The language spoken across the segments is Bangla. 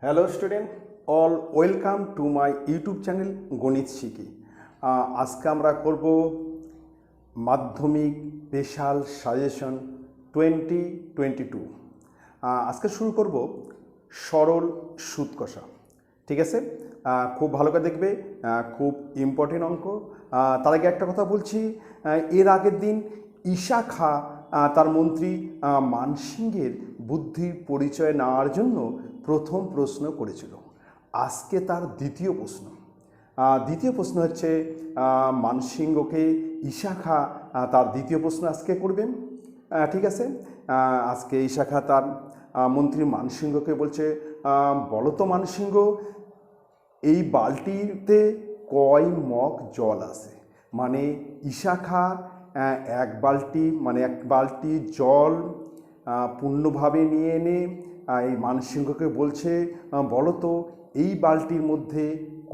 Hello student, all welcome to my YouTube channel গণিত শিখি। আজকে আমরা করব মাধ্যমিক স্পেশাল সাজেশন 2022। আজকে শুরু করব সরল সুদ কষা। ঠিক আছে, খুব ভালো করে দেখবে, খুব ইম্পর্টেন্ট অঙ্ক। তার আগে একটা কথা বলছি, এর আগের দিন ঈশা খাঁ তার মন্ত্রী মানসিংহের বুদ্ধির পরিচয় নেওয়ার জন্য প্রথম প্রশ্ন করেছিল। আজকে তার দ্বিতীয় প্রশ্ন হচ্ছে মানসিংহকে ঈশা খাঁ তার দ্বিতীয় প্রশ্ন আজকে করবেন। ঠিক আছে, আজকে ঈশা খাঁ তার মন্ত্রী মানসিংহকে বলছে, বলো তো মানসিংহ, এই বালতিতে কয় মগ জল আছে? মানে ঈশা খাঁ এক বালতি জল পূর্ণভাবে নিয়ে এনে এই মানসিংহকে বলছে, বলো তো এই বালতির মধ্যে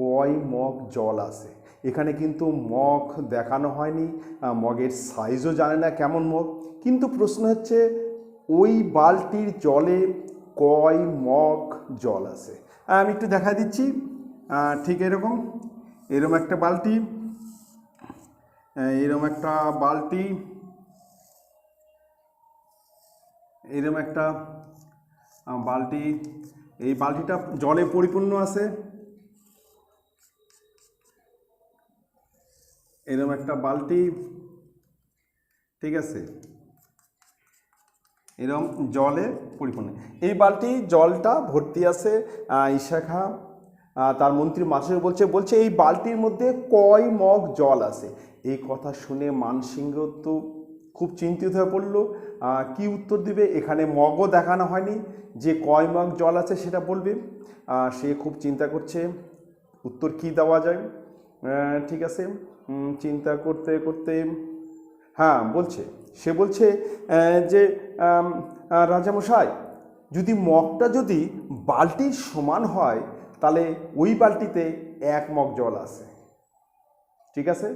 কয় মগ জল আছে। এখানে কিন্তু মগ দেখানো হয়নি, মগের সাইজও জানে না কেমন মগ, কিন্তু প্রশ্ন হচ্ছে ওই বালতির জলে কয় মগ জল আছে। আমি একটু দেখা দিচ্ছি। ঠিক এরকম একটা বালতি, এরকম একটা বালতি, এরকম একটা বালতি, এই বালতিটা জলে পরিপূর্ণ আছে। এরকম একটা বালতি, ঠিক আছে, এরকম জলে পরিপূর্ণ। এই বালতি জলটা ভর্তি আছে। ঈশা খাঁ তার মন্ত্রী মাসিকে বলছে এই বালতির মধ্যে কয় মগ জল আছে। এই কথা শুনে মানসিংহ তো খুব চিন্তিত হয়ে পড়লো। কি উত্তর দিবে? এখানে মগও দেখানো হয়নি, যে কয় মগ জল আছে সেটা বলবে। সে খুব চিন্তা করছে উত্তর কি দেওয়া যায়। ঠিক আছে, চিন্তা করতে করতে সে বলছে যে রাজামশাই, যদি মগটা যদি বালতির সমান হয় তাহলে ওই বালতিতে এক মগ জল আছে। ঠিক আছে,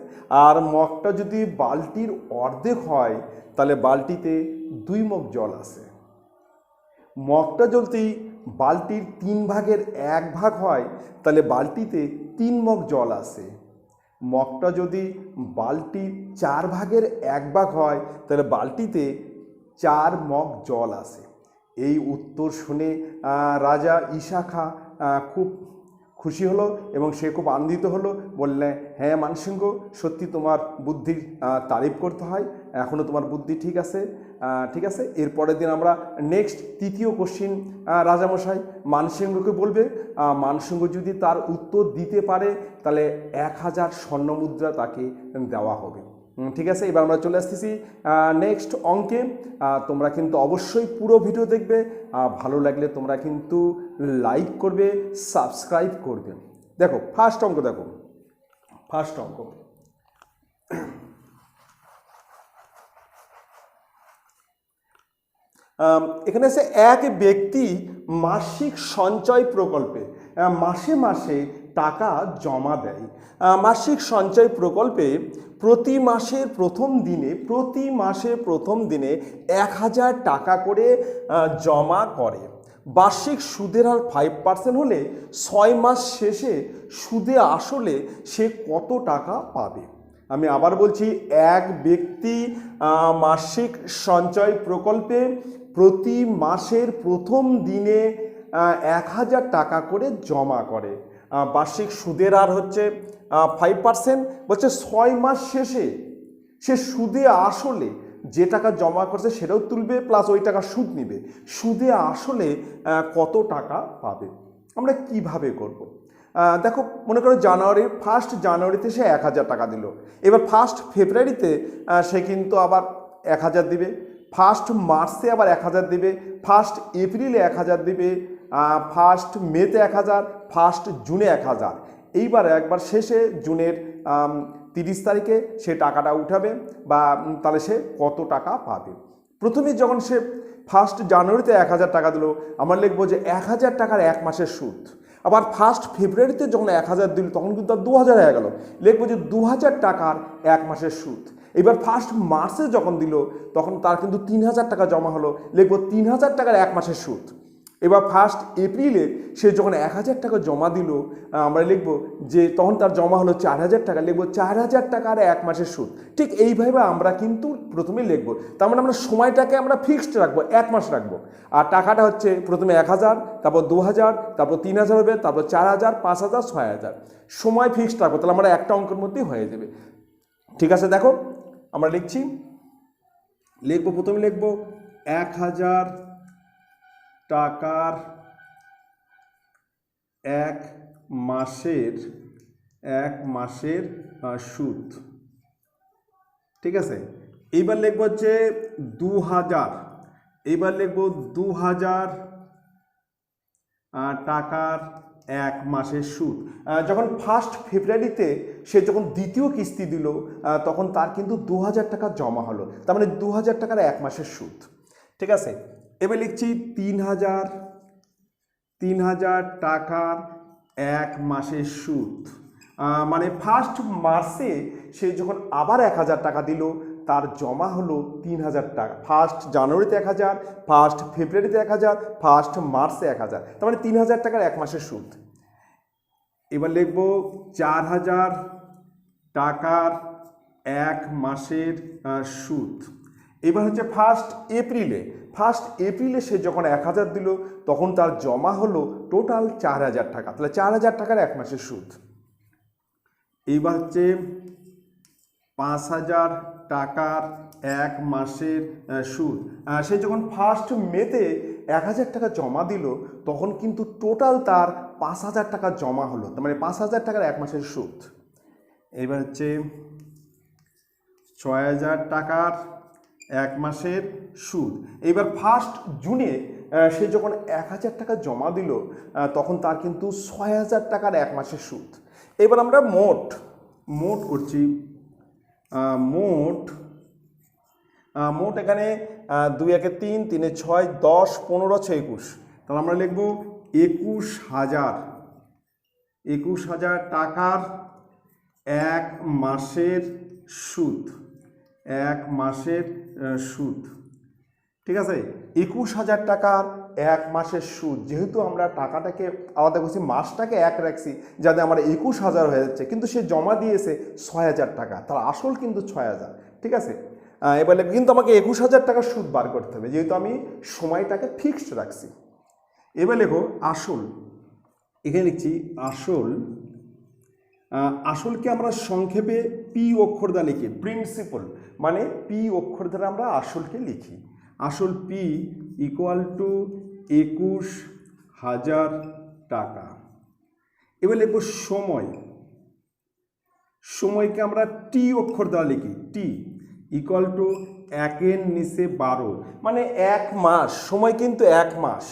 আর মগটা যদি বালতির অর্ধেক হয় তাহলে বালতিতে 2 মগ জল আছে। মগটা যদি বালতির 3 ভাগের 1 ভাগ হয় তাহলে বালতিতে 3 মগ জল আছে। মগটা যদি বালতির 4 ভাগের 1 ভাগ হয় তাহলে বালতিতে 4 মগ জল আছে। এই উত্তর শুনে রাজা ঈশা খাঁ খুব খুশি হলো এবং সে খুব আনন্দিত হলো। বললে, হ্যাঁ মানসিংহ, সত্যি তোমার বুদ্ধির তারিফ করতে হয়, এখনও তোমার বুদ্ধি ঠিক আছে। ঠিক আছে, এরপরের দিন আমরা নেক্সট তৃতীয় কোশ্চিন রাজামশাই মানসিংহকে বলবে। মানসিংহ যদি তার উত্তর দিতে পারে তাহলে 1000 স্বর্ণমুদ্রা তাকে দেওয়া হবে। ঠিক আছে, এবার আমরা চলে আসতেছি নেক্সট অঙ্কে। তোমরা কিন্তু অবশ্যই পুরো ভিডিও দেখবে, ভালো লাগলে তোমরা কিন্তু লাইক করবে, সাবস্ক্রাইব করবে। দেখো ফার্স্ট অঙ্ক, এখানে আছে এক ব্যক্তি মাসিক সঞ্চয় প্রকল্পে মাসে মাসে টাকা জমা দেয়। মাসিক সঞ্চয় প্রকল্পে প্রতি মাসের প্রথম দিনে 1000 টাকা করে জমা করে। বার্ষিক সুদের হার 5% হলে 6 মাস শেষে সুদে আসলে সে কত টাকা পাবে? আমি আবার বলছি, এক ব্যক্তি মাসিক সঞ্চয় প্রকল্পে প্রতি মাসের প্রথম দিনে 1000 টাকা করে জমা করে। বার্ষিক সুদের হার হচ্ছে 5%। বলছে 6 মাস শেষে সে সুদে আসলে যে টাকা জমা করছে সেটাও তুলবে, প্লাস ওই টাকা সুদ নিবে। সুদে আসলে কত টাকা পাবে? আমরা কিভাবে করব? দেখো, মনে করো ফার্স্ট জানুয়ারিতে সে 1000 টাকা দিল। এবার 1 ফেব্রুয়ারিতে সে কিন্তু আবার 1000 দিবে, 1 মার্চে আবার 1000 দিবে, 1 এপ্রিলে 1000 দিবে, 1 মেতে 1000, 1 জুনে 1000। এইবার একবার শেষে জুনের 30 তারিখে সে টাকাটা উঠাবে, বা তাহলে সে কত টাকা পাবে? প্রথমে যখন সে 1 জানুয়ারিতে 1000 টাকা দিল, আমরা লিখবো যে 1000 টাকার 1 মাসের সুদ। আবার 1 ফেব্রুয়ারিতে যখন 1000 দিল তখন কিন্তু তার 2000 হয়ে গেল, লিখবো যে 2000 টাকার 1 মাসের সুদ। এবার 1 মার্চে যখন দিল তখন তার কিন্তু 3000 টাকা জমা হলো, লিখবো 3000 টাকার 1 মাসের সুদ। এবার 1 এপ্রিলে সে যখন 1,000 টাকা জমা দিল, আমরা লিখব যে তখন তার জমা হলো 4,000 টাকা, লিখব 4,000 টাকার 1 মাসের সুদ। ঠিক এইভাবে আমরা কিন্তু প্রথমে লিখব। তার মানে আমরা সময়টাকে আমরা ফিক্সড রাখবো, 1 মাস রাখবো। আর টাকাটা হচ্ছে প্রথমে 1,000, তারপর 2,000, তারপর 3,000 হবে, তারপর 4,000, 5,000, 6,000। সময় ফিক্সড রাখবো, তাহলে আমরা একটা অঙ্কের মধ্যেই হয়ে যাবে। ঠিক আছে, দেখো আমরা লিখছি, লিখবো প্রথমে লিখবো 1,000 টাকার 1 মাসের সুদ। ঠিক আছে, এইবার লিখবো হচ্ছে 2,000, এইবার লিখবো 2,000 টাকার 1 মাসের সুদ। যখন 1 ফেব্রুয়ারিতে সে যখন দ্বিতীয় কিস্তি দিল, তখন তার কিন্তু 2,000 টাকা জমা হলো, তার মানে 2,000 টাকার 1 মাসের সুদ। ঠিক আছে, এবার লিখছি 3,000 টাকার 1 মাসের সুদ। মানে 1 মার্চে সে যখন আবার 1,000 টাকা দিল, তার জমা হলো 3,000 টাকা। 1 জানুয়ারিতে 1,000, 1 ফেব্রুয়ারিতে 1,000, 1 মার্চে 1,000, তার মানে 3,000 টাকার 1 মাসের সুদ। এবার লিখব 4,000 টাকার 1 মাসের সুদ। এবার হচ্ছে 1 এপ্রিলে সে যখন 1,000 দিল, তখন তার জমা হলো টোটাল 4,000 টাকা, তাহলে 4,000 টাকার 1 মাসের সুদ। এইবার হচ্ছে 5,000 টাকার 1 মাসের সুদ। সে যখন 1 মেতে 1,000 টাকা জমা দিল, তখন কিন্তু টোটাল তার 5,000 টাকা জমা হলো, তার মানে 5,000 টাকার 1 মাসের সুদ। এবার হচ্ছে 6,000 টাকার 1 মাসের সুদ। এইবার 1 জুনে সে যখন 1,000 টাকা জমা দিল, তখন তার কিন্তু 6,000 টাকার 1 মাসের সুদ। এবার আমরা মোট করছি, মোট এখানে 2 1 3, 3 6, 10, 15, 6, 21, তাহলে আমরা লিখব 21,000 টাকার 1 মাসের সুদ, 1 মাসের সুদ। ঠিক আছে, 21,000 টাকার 1 মাসের সুদ। যেহেতু আমরা টাকাটাকে আলাদা করছি, মাসটাকে 1 রাখছি, যাতে আমার 21,000 হয়ে যাচ্ছে, কিন্তু সে জমা দিয়েছে 6,000 টাকা, তার আসল কিন্তু 6,000। ঠিক আছে, এবার কিন্তু আমাকে 21,000 টাকার সুদ বার করতে হবে, যেহেতু আমি সময়টাকে ফিক্সড রাখছি। এবার লেখো আসল, এখানে লিখছি আসলকে আমরা সংক্ষেপে পি অক্ষর দ্বারা লিখি, প্রিন্সিপাল মানে পি অক্ষর দ্বারা আমরা আসলকে লিখি। আসল পি ইকুয়াল টু 21,000 টাকা। এবার লিখব সময়কে আমরা টি অক্ষর দ্বারা লিখি, টি ইকুয়াল টু 1 নিচে 12, মানে 1 মাস। সময় কিন্তু 1 মাস,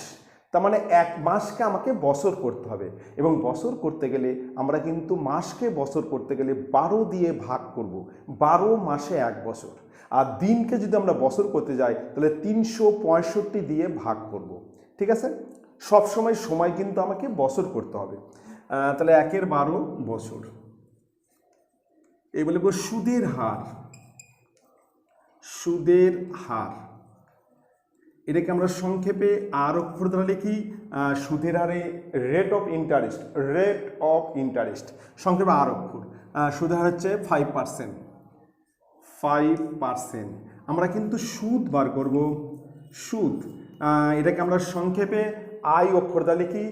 তার মানে 1 মাসকে আমাকে বছর করতে হবে, এবং বছর করতে গেলে আমরা কিন্তু মাসকে বছর করতে গেলে 12 দিয়ে ভাগ করব। 12 মাসে 1 বছর, আর দিনকে যদি আমরা বছর করতে যাই তাহলে 365 দিয়ে ভাগ করব। ঠিক আছে, সবসময় সময় কিন্তু আমাকে বছর করতে হবে, তাহলে 1 12 বছর। এই বলে সুদের হার, এটাকে আমরা সংক্ষেপে আর অক্ষর দ্বারা লিখি, সুদের হারে রেট অফ ইন্টারেস্ট, সংক্ষেপে আর অক্ষর। সুদের হার হচ্ছে 5%। আমরা কিন্তু সুদ বার করব, সুদ, এটাকে আমরা সংক্ষেপে আই অক্ষর দ্বারা লিখি,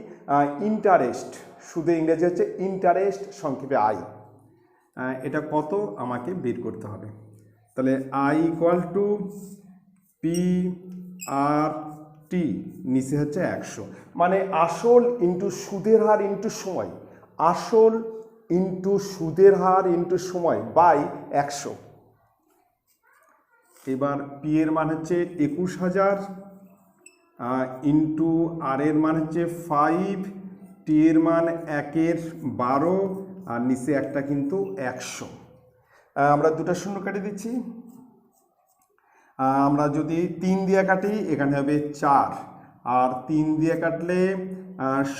ইন্টারেস্ট, সুদের ইংরেজি হচ্ছে ইন্টারেস্ট, সংক্ষেপে আই। এটা কত আমাকে বের করতে হবে, তাহলে I equal two P R টি, নিচে হচ্ছে 100, মানে আসল ইন্টু সুদের হার ইন্টু সময়, আসল ইন্টু সুদের হার ইন্টু সময় বাই 100। এবার পি এর মান হচ্ছে 21,000 ইন্টু আর এর মান হচ্ছে 5, টি এর মান 1 12, আর নিচে একটা কিন্তু 100। আমরা দুটো শূন্য কেটে দিচ্ছি, আমরা যদি 3 দিয়ে কাটি এখানে হবে 4, আর 3 দিয়ে কাটলে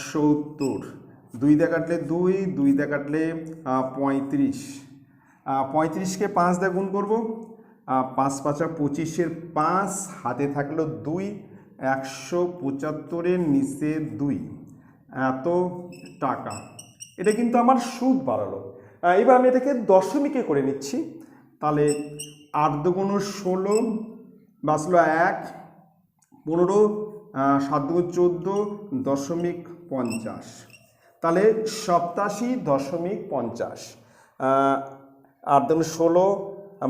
70, 2 দিয়ে কাটলে 2, 2 দিয়ে কাটলে 35, 35কে 5 দিয়ে গুণ করবো, 5 5 25, 5 হাতে থাকলো 2, 175-এর নিচে 2 এত টাকা, এটা কিন্তু আমার সুদ বাড়ালো। এবার আমি এটাকে দশমিকে করে নিচ্ছি। তাহলে 8 দুগুণ 16 বাঁচলো 1, 15, 7 দুগুণ 14.50, তাহলে 87.50। 8 দুগুণ 16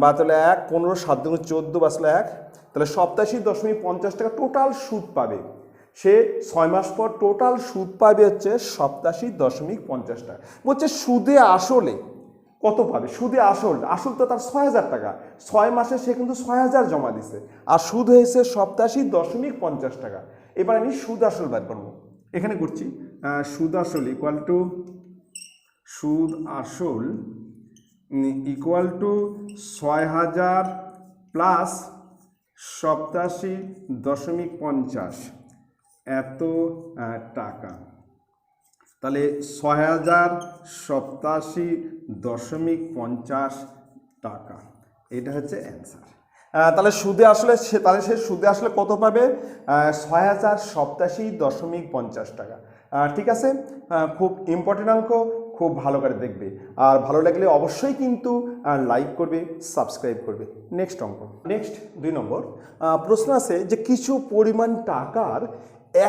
বাঁচলো 1, 15, 7 দুগুণ 14 বাঁচলো 1, তাহলে 87.50 টাকা টোটাল সুদ পাবে। সে 6 মাস পর টোটাল সুদ পাবে হচ্ছে 87.50 টাকা। বলছে সুদে আসলে কত পাবে? সুদে আসল তো তার 6,000 টাকা, 6 মাসে সে কিন্তু 6,000 জমা দিছে, আর সুদ হয়েছে 87.50 টাকা। এবার আমি সুদ আসল বের করবো, এখানে করছি। সুদ আসল ইকুয়াল টু 6,000 প্লাস 87.50 এত টাকা। তাহলে 6,087.50 টাকা, এটা হচ্ছে অ্যান্সার। তাহলে সে সুদে আসলে কত পাবে? 6,087.50 টাকা। ঠিক আছে, খুব ইম্পর্টেন্ট অঙ্ক, খুব ভালো করে দেখবে, আর ভালো লাগলে অবশ্যই কিন্তু লাইক করবে, সাবস্ক্রাইব করবে। নেক্সট অঙ্ক, নেক্সট 2 নম্বর প্রশ্ন আছে যে কিছু পরিমাণ টাকার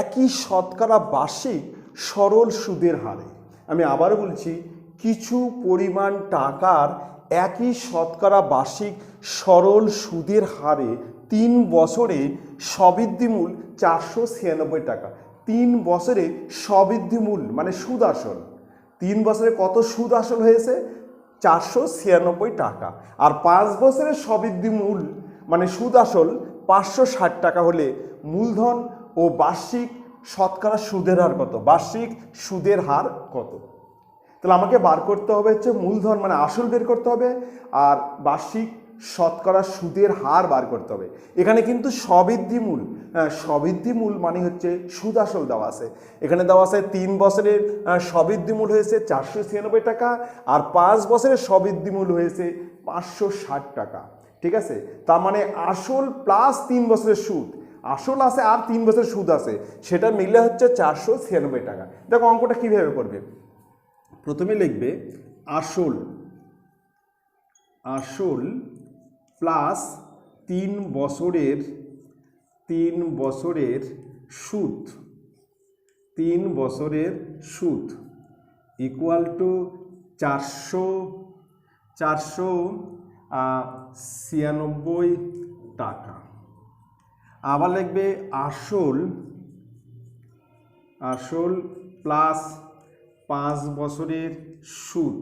একই শতকরা বার্ষিক সরল সুদের হারে, আমি আবারও বলছি, কিছু পরিমাণ টাকার একই শতকরা বার্ষিক সরল সুদের হারে 3 বছরে সবৃদ্ধিমূল 496 টাকা। 3 বছরে সবৃদ্ধিমূল মানে সুদ আসল, 3 বছরে কত সুদ আসল হয়েছে? 496 টাকা। আর 5 বছরের সবৃদ্ধিমূল মানে সুদ আসল 560 টাকা হলে মূলধন ও বার্ষিক শতকরা সুদের হার কত? বার্ষিক সুদের হার কত? তাহলে আমাকে বার করতে হবে হচ্ছে মূলধন মানে আসল বের করতে হবে, আর বার্ষিক শতকরা সুদের হার বার করতে হবে। এখানে কিন্তু সবৃদ্ধিমূল মানে হচ্ছে সুদ আসল দেওয়া আছে। এখানে দেওয়া আছে 3 বছরের সবৃদ্ধিমূল হয়েছে 496 টাকা, আর 5 বছরের সবৃদ্ধিমূল হয়েছে 560 টাকা। ঠিক আছে, তার মানে আসল প্লাস 3 বছরের সুদ, আসল আছে আর 3 বছরের সুদ আছে, সেটা মিলে হচ্ছে 496 টাকা। দেখো অঙ্কটা কিভাবে করবে, প্রথমে লিখবে আসল প্লাস 3 বছরের সুদ ইকুয়াল টু 496 টাকা। আবার লিখবে আসল প্লাস 5 বছরের সুদ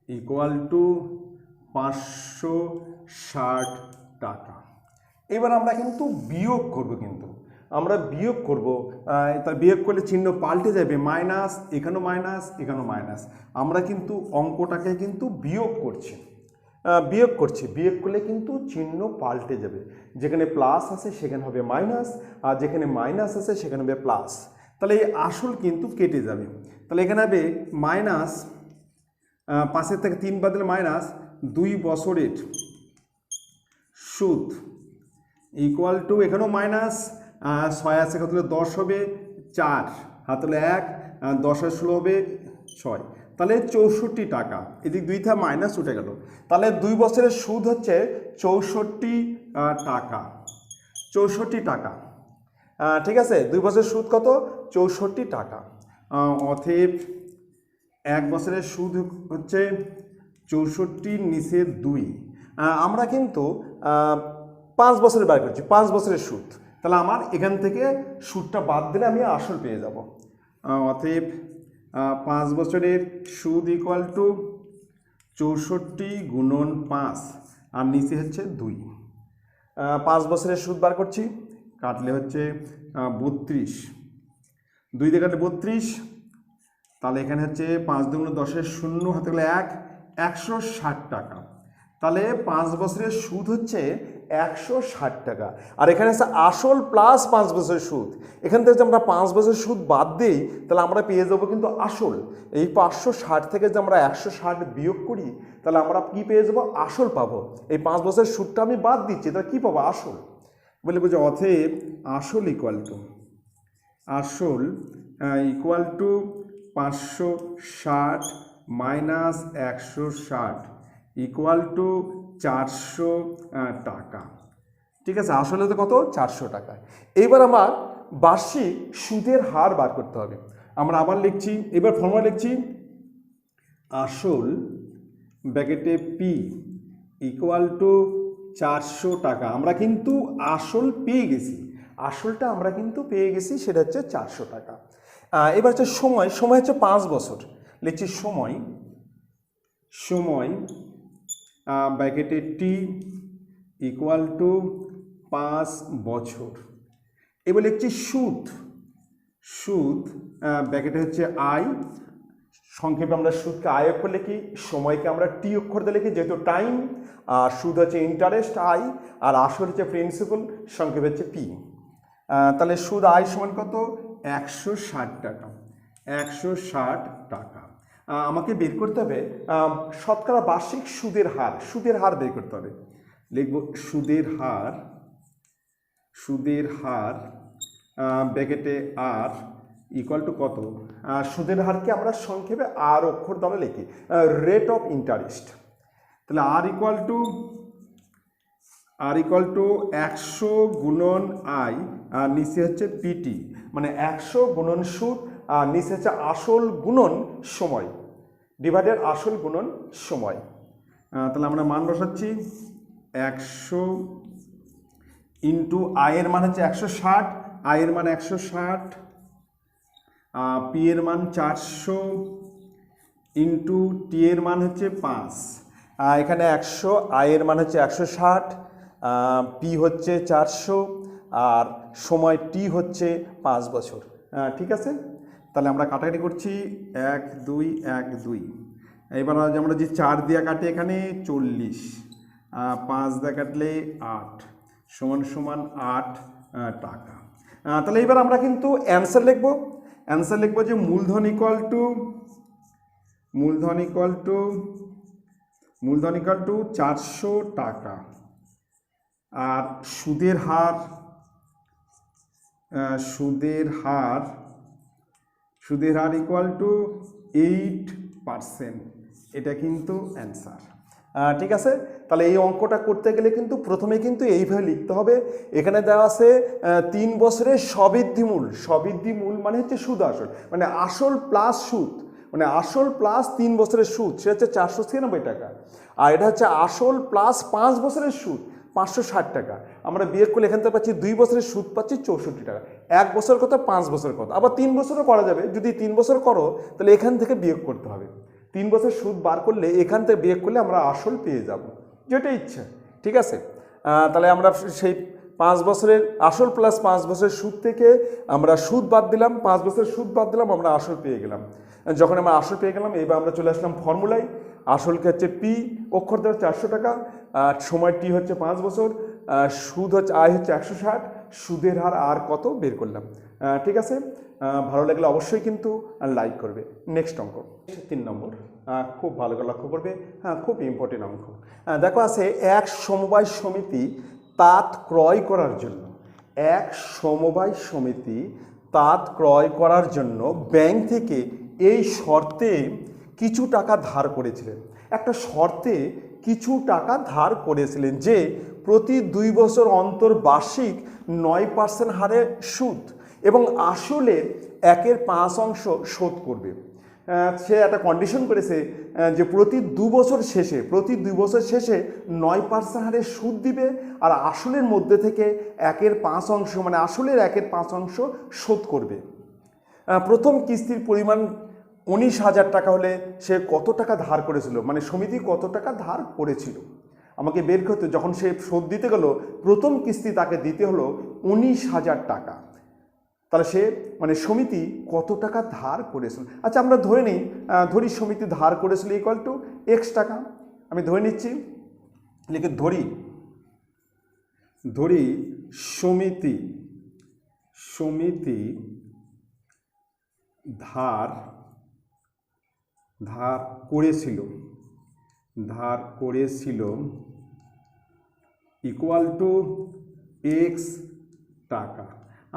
ইকুয়াল টু 560 টাকা। এবার আমরা কিন্তু বিয়োগ করব, তার বিয়োগ করলে চিহ্ন পাল্টে যাবে, মাইনাস, এখানেও মাইনাস, এখানেও মাইনাস। আমরা কিন্তু অঙ্কটাকে কিন্তু বিয়োগ করলে কিন্তু চিহ্ন পাল্টে যাবে, যেখানে প্লাস আছে সেখানে হবে মাইনাস, আর যেখানে মাইনাস আছে সেখানে হবে প্লাস। তাহলে এই আসল কিন্তু কেটে যাবে, তাহলে এখানে হবে মাইনাস, 5 থেকে 3 বাদ দিলে মাইনাস 2 বছরের সুদ ইকুয়াল টু, এখানেও মাইনাস, 6 আছে কত হলে 10 হবে 4, হাত হলে 1, 10 আর 16 হবে 6, তাহলে 64 টাকা। এদিক 2 থেকে মাইনাস উঠে গেল, তাহলে 2 বছরের সুদ হচ্ছে 64 টাকা। ঠিক আছে, 2 বছরের সুদ কত? 64 টাকা। অতএব 1 বছরের সুদ হচ্ছে 64 নিচে 2। আমরা কিন্তু 5 বছরের বার করছি, 5 বছরের সুদ, তাহলে আমার এখান থেকে সুদটা বাদ দিলে আমি আসল পেয়ে যাব। অতএব 5 বছরের সুদ ইকুয়াল টু 64 গুণন 5, আর নিচে হচ্ছে 2। 5 বছরের সুদ বার করছি, কাটলে হচ্ছে 32, 2 দিয়ে কাটলে 32, তাহলে এখানে হচ্ছে 5 দুগুণ 10-এর 0, হাতে গেলে 1, 160 টাকা। তাহলে 5 বছরের সুদ হচ্ছে 160 টাকা। আর এখানে আছে আসল প্লাস 5 বছরের সুদ, এখান থেকে যদি আমরা 5 বছরের সুদ বাদ দিই তাহলে আমরা পেয়ে যাবো কিন্তু আসল। এই 560 থেকে যদি আমরা 160 বিয়োগ করি তাহলে আমরা কি পেয়ে যাবো? আসল পাবো। এই 5 বছরের সুদটা আমি বাদ দিচ্ছি, তাহলে কি পাবো? আসল। বলে বুঝো অতএব আসল equal to 560 minus 160 equal to 400 টাকা। ঠিক আছে, আসলে তো কত 400 টাকা। এইবার আমার বার্ষিক সুদের হার বার করতে হবে। আমরা আবার লিখছি, এবার ফর্মুলা লিখছি আসল ব্র্যাকেটে পি ইকুয়াল টু 400 টাকা। আমরা কিন্তু আসল পেয়ে গেছি, আসলটা আমরা কিন্তু পেয়ে গেছি, সেটা হচ্ছে 400 টাকা। এবার হচ্ছে সময় হচ্ছে 5 বছর। লিখছি সময় ব্র্যাকেটে টি ইকুয়াল টু 5 বছর। এবার লিখছি সুদ ব্র্যাকেটে হচ্ছে আই, সংক্ষেপে আমরা সুদকে আই অক্ষর লিখি, সময়কে আমরা টি অক্ষর দিয়ে লিখি যেহেতু টাইম, আর সুদ হচ্ছে ইন্টারেস্ট আই, আর আসল হচ্ছে প্রিন্সিপাল, সংক্ষেপে হচ্ছে পি। তাহলে সুদ আই সমান কত 160 টাকা। 160 টাকা আমাকে বের করতে হবে শতকরা বার্ষিক সুদের হার বের করতে হবে। লিখব সুদের হার ব্র্যাকেটে আর ইকুয়াল টু কত, সুদের হারকে আমরা সংক্ষেপে আর অক্ষর দ্বারা লিখি রেট অফ ইন্টারেস্ট। তাহলে আর ইকুয়াল টু 100 গুণন আই আর নিচে হচ্ছে পিটি, মানে 100 গুণন সুদ আর নিচে হচ্ছে আসল গুণন সময়, ডিভাইডেড আসল গুণন সময়। তাহলে আমরা মান বসাচ্ছি 100 ইন্টু আয়ের মান হচ্ছে 160, আয়ের মান 160, পি এর মান 400 ইন্টু টি এর মান হচ্ছে 5। এখানে 100, আয়ের মান হচ্ছে 160, পি হচ্ছে 400 আর সময় টি হচ্ছে 5 বছর। ঠিক আছে, তাহলে আমরা কাটাকাটি করছি 1 2 1 2। এবার আমরা যে 4 দিয়ে কাটি এখানে 40, 5 দিয়ে কাটলে 8 সমান 8 টাকা। তাহলে এবার আমরা কিন্তু অ্যান্সার লিখবো যে মূলধন ইকুয়াল টু 400 টাকা, আর সুদের হার ইকুয়াল টু 8%। এটা কিন্তু অ্যান্সার। ঠিক আছে, তাহলে এই অঙ্কটা করতে গেলে কিন্তু প্রথমে কিন্তু এইভাবে লিখতে হবে। এখানে দেওয়া আছে 3 বছরের সবৃদ্ধি মূল মানে হচ্ছে সুদ আসল, মানে আসল প্লাস সুদ, মানে আসল প্লাস 3 বছরের সুদ, সেটা হচ্ছে 496 টাকা। আর এটা হচ্ছে আসল প্লাস 5 বছরের সুদ 560 টাকা। আমরা বিয়োগ করলে এখান থেকে পাচ্ছি 2 বছরের সুদ পাচ্ছি 64 টাকা। 1 বছর কত, 5 বছর কত, আবার 3 বছরও করা যাবে। যদি 3 বছর করো তাহলে এখান থেকে বিয়োগ করতে হবে। 3 বছর সুদ বার করলে এখান থেকে বিয়োগ করলে আমরা আসল পেয়ে যাব, যেটা ইচ্ছা। ঠিক আছে, তাহলে আমরা সেই 5 বছরের আসল প্লাস 5 বছরের সুদ থেকে আমরা সুদ বাদ দিলাম, 5 বছরের সুদ বাদ দিলাম, আমরা আসল পেয়ে গেলাম। যখন আমরা আসল পেয়ে গেলাম, এবার আমরা চলে আসলাম ফর্মুলায়। আসলকে হচ্ছে পি অক্ষর দেওয়া 400 টাকা, সময় টি হচ্ছে 5 বছর, সুদ হচ্ছে আয় হচ্ছে 160, সুদের হার আর কত বের করলাম। ঠিক আছে, ভালো লাগলে অবশ্যই কিন্তু লাইক করবে। নেক্সট অঙ্ক 3 নম্বর, খুব ভালো করে লক্ষ্য করবে। খুব ইম্পর্টেন্ট অঙ্ক। দেখো আছে এক সমবায় সমিতি তাঁত ক্রয় করার জন্য ব্যাংক থেকে এই শর্তে কিছু টাকা ধার করেছিলেন। একটা শর্তে কিছু টাকা ধার করেছিলেন যে প্রতি 2 বছর অন্তর বার্ষিক 9% হারে সুদ এবং আসলের 1/5 শোধ করবে। সে একটা কন্ডিশন করেছে যে প্রতি 2 বছর শেষে 9% হারে সুদ দিবে আর আসলের মধ্যে থেকে 1/5 মানে আসলের 1/5 শোধ করবে। প্রথম কিস্তির পরিমাণ 19,000 টাকা হলে সে কত টাকা ধার করেছিল, মানে সমিতি কত টাকা ধার করেছিল আমাকে বের করতে। যখন সে শোধ দিতে গেল, প্রথম কিস্তি তাকে দিতে হলো 19,000 টাকা। তাহলে সে মানে সমিতি কত টাকা ধার করেছিল। আচ্ছা, আমরা ধরি সমিতি ধার করেছিল ইকুয়াল টু এক্স টাকা। আমি ধরে নিচ্ছি, লিখে ধরি সমিতি ধার করেছিল ইকুয়াল টু এক্স টাকা।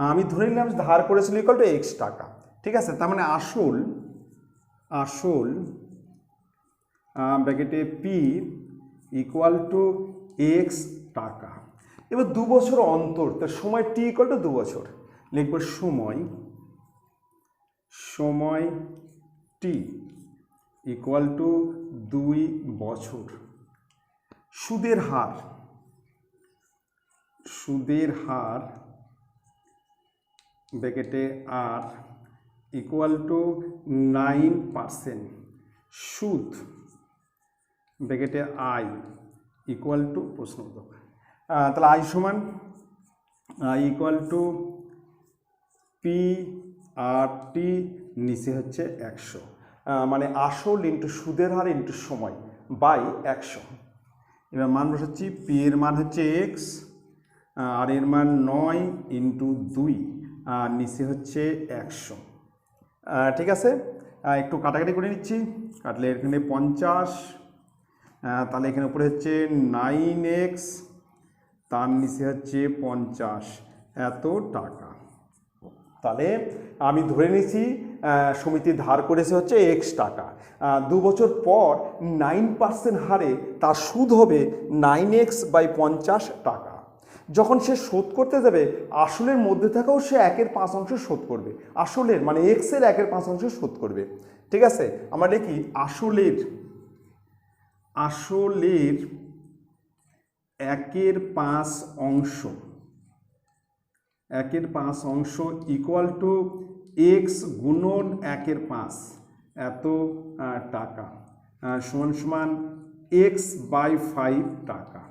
আমি ধরে নিলাম ধার করেছিল ইকুয়াল টু এক্স টাকা, ঠিক আছে। তার মানে আসল ব্র্যাকেটে পি ইকুয়াল টু এক্স টাকা। এবার 2 বছর অন্তর, তার সময় টি ইকুয়াল টু 2 বছর, লিখব সময় টি ইকুয়াল টু 2 বছর। সুদের হার ব্র্যাকেটে আর ইকুয়াল টু 9%, সুদ ব্র্যাকেটে আই ইকুয়াল টু প্রশ্নবোধক, তাহলে আই সমান ইকুয়াল টু পি আর টি, নিচে হচ্ছে 100, মানে আসল ইন্টু সুদের হার ইন্টু সময় বাই 100। এবার মান বসাচ্ছি, পি এর মান হচ্ছে এক্স, আর এর মান 9 ইন্টু 2, আর নিচে হচ্ছে 100, ঠিক আছে। একটু কাটাকাটি করে নিচ্ছি, কাটলে এখানে 50, তাহলে এখানে উপরে হচ্ছে 9x, তার নিচে হচ্ছে 50, এত টাকা। তাহলে আমি ধরে নিছি সমিতি ধার করেছে হচ্ছে এক্স টাকা, 2 বছর পর 9% হারে তার সুদ হবে 9x বাই 50 টাকা। যখন সে শোধ করতে যাবে আসলের মধ্যে থাকাও সে 1/5 শোধ করবে, আসলের মানে এক্সের 1/5 শোধ করবে, ঠিক আছে। আমরা দেখি আসলের 1/5 ইকুয়াল টু এক্স গুণন 1/5 এত টাকা, সমান এক্স বাই 5 টাকা।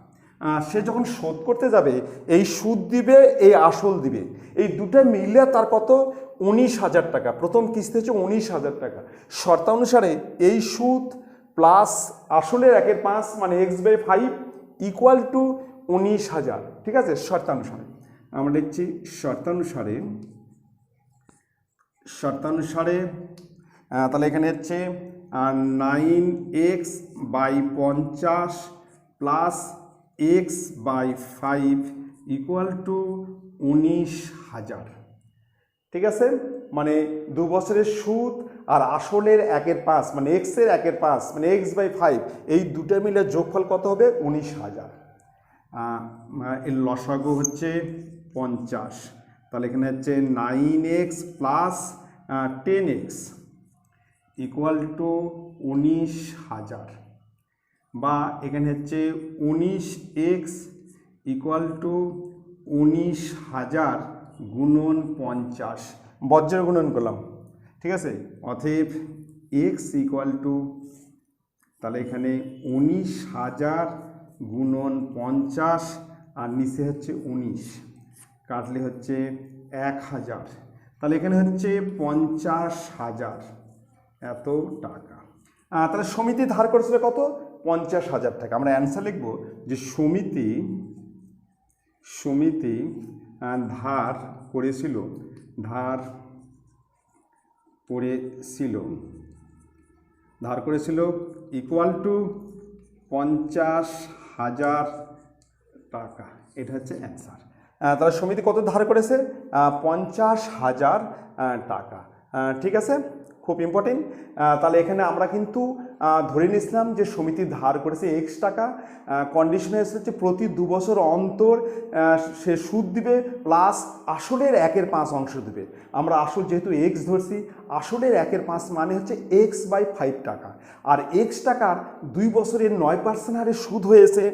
সে যখন শোধ করতে যাবে এই সুদ দিবে, এই আসল দিবে, এই দুটো মিলে তার কত 19,000 টাকা। প্রথম কিস্তি হচ্ছে 19,000 টাকা। শর্তানুসারে এই সুদ প্লাস আসলের 1/5 মানে এক্স বাই 5 ইকুয়াল টু 19,000, ঠিক আছে। শর্তানুসারে আমরা দেখছি শর্তানুসারে তাহলে এখানে হচ্ছে 9x by 50 plus x by 5 equal to 19,000, ঠিক আছে। মানে 2 বছরের সুদ আর আসলের 1/5 মানে এক্সের 1/5 মানে এক্স বাই 5, এই দুটো মিলে যোগফল কত হবে 19,000। এর লসাগু হচ্ছে 50, তাহলে এখানে হচ্ছে 9x plus 10x equal to 19,000, বা এখানে হচ্ছে 19x ইকুয়াল টু 19,000 গুণন 50, বজ্রের গুণন করলাম, ঠিক আছে। অতএব x ইকুয়াল টু, তাহলে এখানে 19,000 গুণন 50 আর নিচে হচ্ছে 19, কাটলে হচ্ছে 1000, তাহলে এখানে হচ্ছে 50,000 এত টাকা। তাহলে সমিতি ধার করেছিল কত 50,000 টাকা। আমরা অ্যান্সার লিখব যে সমিতি ধার করেছিল ইকুয়াল টু 50,000 টাকা। এটা হচ্ছে অ্যান্সার। তাহলে সমিতি কত ধার করেছে 50,000 টাকা, ঠিক আছে, খুব ইম্পর্টেন্ট। তাহলে এখানে আমরা কিন্তু ধরে নিয়েছিলাম যে সমিতি ধার করেছে এক্স টাকা, কন্ডিশন হচ্ছে প্রতি 2 বছর অন্তর সে সুদ দিবে প্লাস আসলের 1/5 দিবে। আমরা আসল যেহেতু এক্স ধরছি, আসলের 1/5 মানে হচ্ছে এক্স বাই 5 টাকা, আর এক্স টাকার 2 বছরের 9% হারে সুদ হয়েছে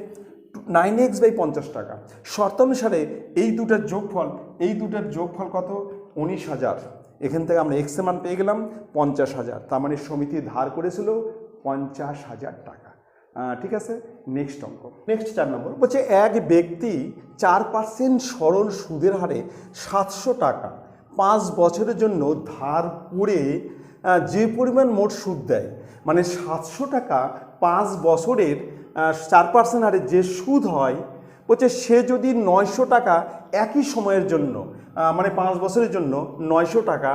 9x বাই 50 টাকা। শর্তানুসারে এই দুটার যোগফল কত 19,000। এখান থেকে আমরা এক্স এর মান পেয়ে গেলাম 50,000, তার মানে সমিতি ধার করেছিল 50,000 টাকা, ঠিক আছে। নেক্সট 4 নম্বর বলছে এক ব্যক্তি 4% সরল সুদের হারে 700 টাকা 5 বছরের জন্য ধার করে যে পরিমাণ মোট সুদ দেয়, মানে 700 টাকা 5 বছরের 4% হারে যে সুদ হয়, বলছে সে যদি 900 টাকা একই সময়ের জন্য মানে 5 বছরের জন্য 900 টাকা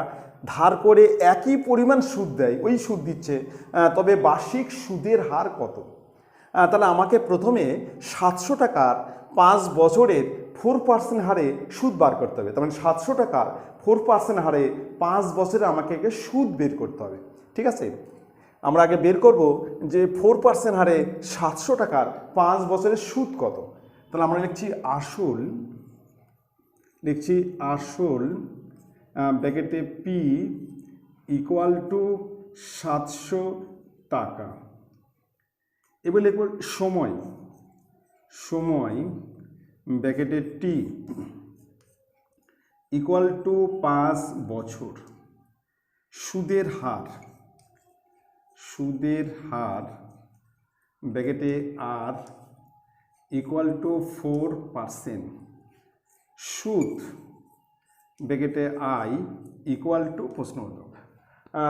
ধার করে একই পরিমাণ সুদ দেয়, ওই সুদ দিচ্ছে, তবে বার্ষিক সুদের হার কত? তাহলে আমাকে প্রথমে 700 টাকার 5 বছরের 4% হারে সুদ বার করতে হবে। তার মানে 700 টাকার 4% হারে 5 বছরে আমাকে সুদ বের করতে হবে। ঠিক আছে, আমরা আগে বের করব যে 4% হারে 700 টাকার 5 বছরের সুদ কত। তাহলে আমরা লিখছি আসল ব্র্যাকেটে পি ইকুয়াল টু 700 টাকা। এবার লিখব সময় ব্র্যাকেটে টি ইকুয়াল টু 5 বছর। সুদের হার ব্র্যাকেটে আর ইকুয়াল টু 4%। সুদ ব্র্যাকেটে আই ইকুয়াল টু প্রশ্নবোধক।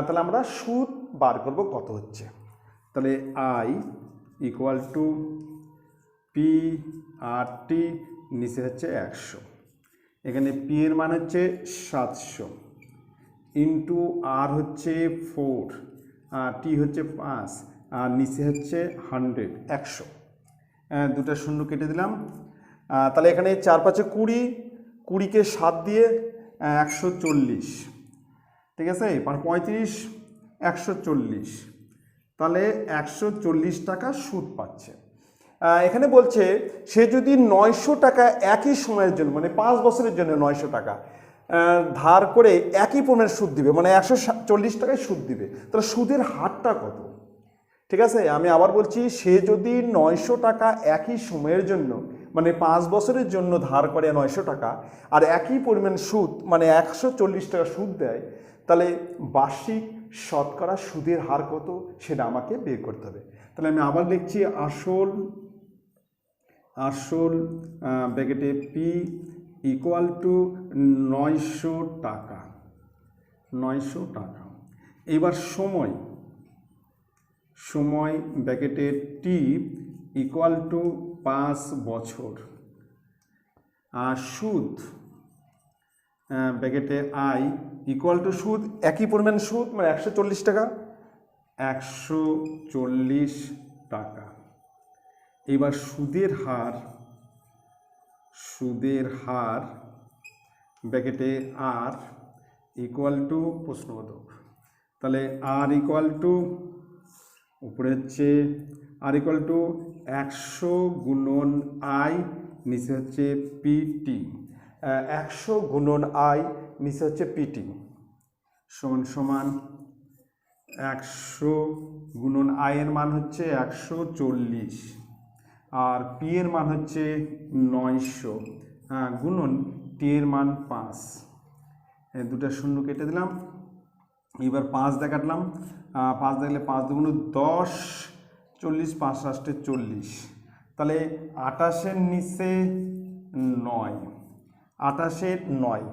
তাহলে আমরা সুদ বার করব কত হচ্ছে। তাহলে I equal two P R টি, নিচে হচ্ছে 100, এখানে পি এর মান হচ্ছে 700 ইন্টু আর হচ্ছে 4, টি হচ্ছে 5, আর নিচে হচ্ছে 100, 100। দুটো শূন্য কেটে দিলাম। তাহলে এখানে 4 5 20, 20কে 7 দিয়ে 140, ঠিক আছে, 35 140, তাহলে 140 টাকা সুদ পাচ্ছে। এখানে বলছে সে যদি 900 টাকা একই সময়ের জন্য মানে 5 বছরের জন্য 900 টাকা ধার করে একই পণ্যের সুদ দিবে, মানে 140 টাকায় সুদ দিবে, তাহলে সুদের হারটা কত? ঠিক আছে, আমি আবার বলছি, সে যদি 900 টাকা একই সময়ের জন্য মানে 5 বছরের জন্য ধার করে 900 টাকা আর একই পরিমাণ সুদ মানে 140 টাকা সুদ দেয়, তাহলে বার্ষিক শতকরা সুদের হার কত সেটা আমাকে বের করতে হবে। তাহলে আমি আবার লিখছি আসল ব্র্যাকেটে পি ইকুয়াল টু 900 টাকা। এবার সময় ব্র্যাকেটে টি ইকুয়াল টু 5 বছর। আর সুদ ব্র্যাকেটে আই ইকুয়াল টু সুদ একই পরিমাণ সুদ মানে 140 টাকা, 140 টাকা। এবার সুদের হার ব্র্যাকেটে আর ইকুয়াল টু প্রশ্নবোধক। তাহলে আর ইকুয়াল টু উপরে হচ্ছে আর ইকুয়াল টু 100 গুণন আই, নিচে হচ্ছে পিটি। 100 গুণন আই, নিচে হচ্ছে পিটি, সমান 100 গুণন আই এর মান হচ্ছে 140 আর পি এর মান হচ্ছে 900 গুণন টি এর মান 5। দুটা শূন্য কেটে দিলাম। এবার 5 দিয়ে কাটলাম, 5 দেখলে 5 দুগুণ 10, 40, 5 8 40, তাহলে 28-এর নিচে 9, 28-এর 9,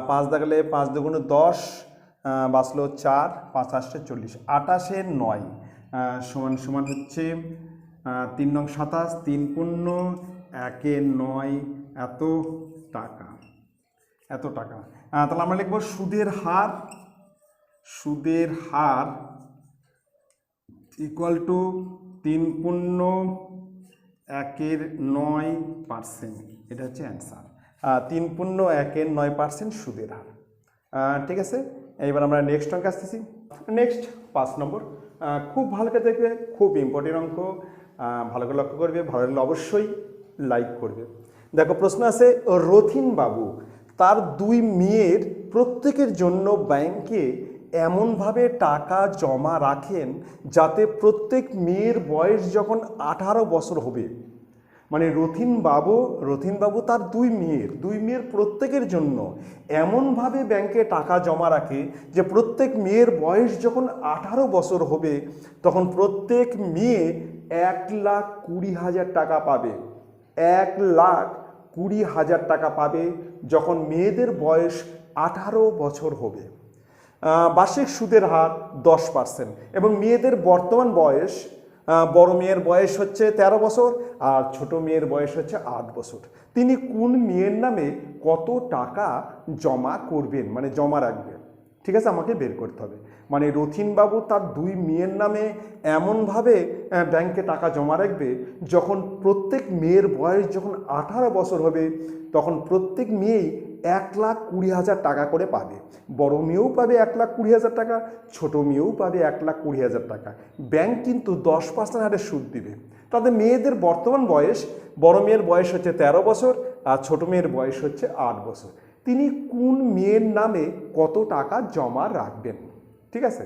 5 দেখলে 5 দুগুণ 10, বাঁচলো 4, 5 8 40, 28-এর 9 সমান হচ্ছে 3 নং 27, 3 পূর্ণ 1 9, এত টাকা। তাহলে আমরা লিখব সুদের হার ইকুয়াল টু 3 পূর্ণ 1 9%। এটা হচ্ছে অ্যান্সার, 3 পূর্ণ 1 9% সুদের হার। ঠিক আছে, এইবার আমরা নেক্সট অঙ্কে আসতেছি। নেক্সট 5 নম্বর, খুব ভালো করে দেখবে, খুব ইম্পর্টেন্ট অঙ্ক, ভালো করে লক্ষ্য করবে, ভালো লাগলে অবশ্যই লাইক করবে। দেখো প্রশ্ন আছে, রথিন বাবু তার 2 মেয়ের প্রত্যেকের জন্য ব্যাংকে এমনভাবে টাকা জমা রাখেন যাতে প্রত্যেক মেয়ের বয়স যখন 18 বছর হবে, মানে রথিনবাবু তার 2 মেয়ের প্রত্যেকের জন্য এমনভাবে ব্যাংকে টাকা জমা রাখে যে প্রত্যেক মেয়ের বয়স যখন 18 বছর হবে তখন প্রত্যেক মেয়ে 1,20,000 টাকা পাবে। 1,20,000 টাকা পাবে যখন মেয়েদের বয়স 18 বছর হবে। বার্ষিক সুদের হার 10% এবং মেয়েদের বর্তমান বয়স, বড় মেয়ের বয়স হচ্ছে 13 বছর আর ছোট মেয়ের বয়স হচ্ছে 8 বছর। তিনি কোন মেয়ের নামে কত টাকা জমা করবেন, মানে জমা রাখবেন। ঠিক আছে, আমাকে বের করতে হবে। মানে রথিনবাবু তার 2 মেয়ের নামে এমনভাবে ব্যাংকে টাকা জমা রাখবে, যখন প্রত্যেক মেয়ের বয়স যখন 18 বছর হবে, তখন প্রত্যেক মেয়েই 1,20,000 টাকা করে পাবে। বড় মেয়েও পাবে 1,20,000 টাকা, ছোট মেয়েও পাবে 1,20,000 টাকা। ব্যাংক কিন্তু 10% হারে সুদ দিবে। তাদের মেয়েদের বর্তমান বয়স, বড় মেয়ের বয়স হচ্ছে 13 বছর আর ছোট মেয়ের বয়স হচ্ছে 8 বছর। তিনি কোন মেয়ের নামে কত টাকা জমা রাখবেন? ঠিক আছে,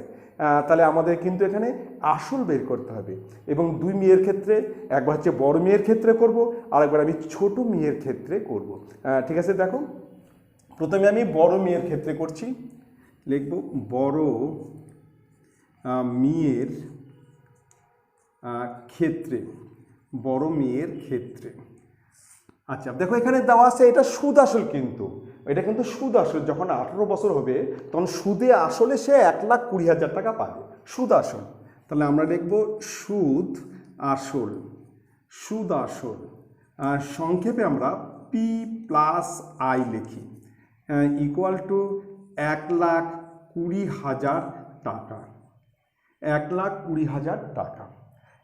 তাহলে আমাদের কিন্তু এখানে আসল বের করতে হবে। এবং 2 মেয়ের ক্ষেত্রে, একবার হচ্ছে বড় মেয়ের ক্ষেত্রে করব, আর একবার আমি ছোট মেয়ের ক্ষেত্রে করব। ঠিক আছে, দেখো প্রথমে আমি বড় মেয়ের ক্ষেত্রে করছি। লিখব বড় মেয়ের ক্ষেত্রে, বড় মেয়ের ক্ষেত্রে। আচ্ছা দেখো এখানে দেওয়া আছে এটা সুদ আসল, কিন্তু এটা কিন্তু সুদ আসল। যখন 18 বছর হবে তখন সুদে আসলে সে 1,20,000 টাকা পাবে, সুদ আসল। তাহলে আমরা লিখব সুদ আসল, সুদ আসল। সংক্ষেপে আমরা পি প্লাস আই লিখি, ইকুয়াল টু 1,20,000 টাকা, 1,20,000 টাকা।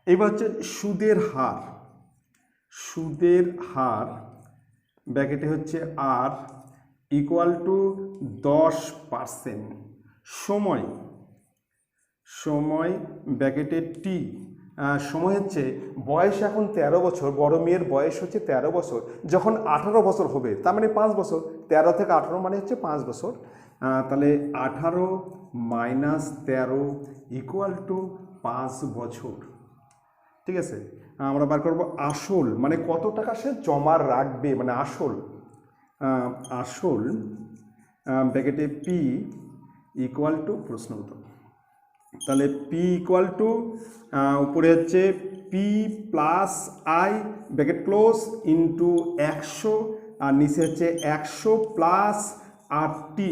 এবার হচ্ছে সুদের হার, সুদের হার ব্র্যাকেটে হচ্ছে আর, ইকুয়াল টু 10%। সময়, সময় ব্র্যাকেটে টি, সময় হচ্ছে বয়স এখন 13 বছর, বড় মেয়ের বয়স হচ্ছে 13 বছর, যখন 18 বছর হবে তার মানে 5 বছর, 13 থেকে 18 মানে হচ্ছে 5 বছর। তাহলে 18 মাইনাস 13 ইকুয়াল টু 5 বছর। ঠিক আছে, আমরা বার করব আসল, মানে কত টাকা সে জমা রাখবে, মানে আসল, আসল ব্র্যাকেটে পি ইকুয়াল টু প্রশ্ন উত্তর। তাহলে পি ইকুয়াল টু উপরে হচ্ছে P plus I bracket close into 100, আর নিচে হচ্ছে 100 প্লাস আর টি।